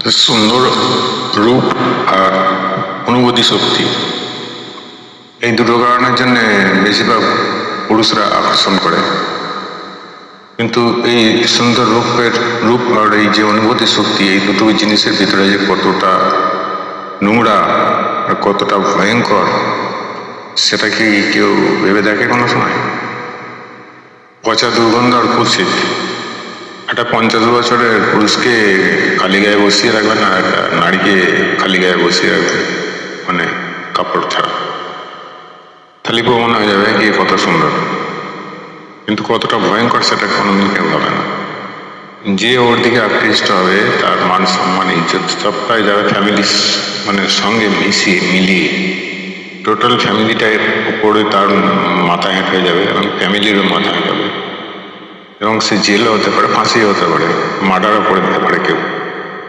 সুন্দর রূপ আর অনুভূতি শক্তি, এই দুটো কারণের জন্য বেশিরভাগ পুরুষরা আকর্ষণ করে। কিন্তু এই সুন্দর রূপ আর এই যে অনুভূতি শক্তি, এই দুটো জিনিসের ভিতরে যে কতটা নোংরা আর কতটা ভয়ঙ্কর, সেটা কি কেউ ভেবে দেখে কোনো সময়? পচা দুর্গন্ধ আর কুৎসিত। একটা 50 বছরের পুরুষকে খালি গায়ে বসিয়ে রাখবেন আর একটা নারীকে খালি গায়ে বসিয়ে রাখবেন, মানে কাপড় ছাড়া, তাহলে প্রমাণ হয়ে যাবে কে কত সুন্দর। কিন্তু কতটা ভয়ঙ্কর সেটা কোনোদিন কেউ ভাবে না। যে ওর দিকে আকৃষ্ট হবে তার মান সম্মান ইজ্জত সবটাই যাবে ফ্যামিলির মানে সঙ্গে মিলিয়ে টোটাল ফ্যামিলিটার উপরে তার মাথা হেঁট হয়ে যাবে এবং ফ্যামিলিরও মাথা হেঁট হবে, এবং সে জেলও হতে পারে, ফাঁসিও হতে পারে, মার্ডারও করে দিতে পারে।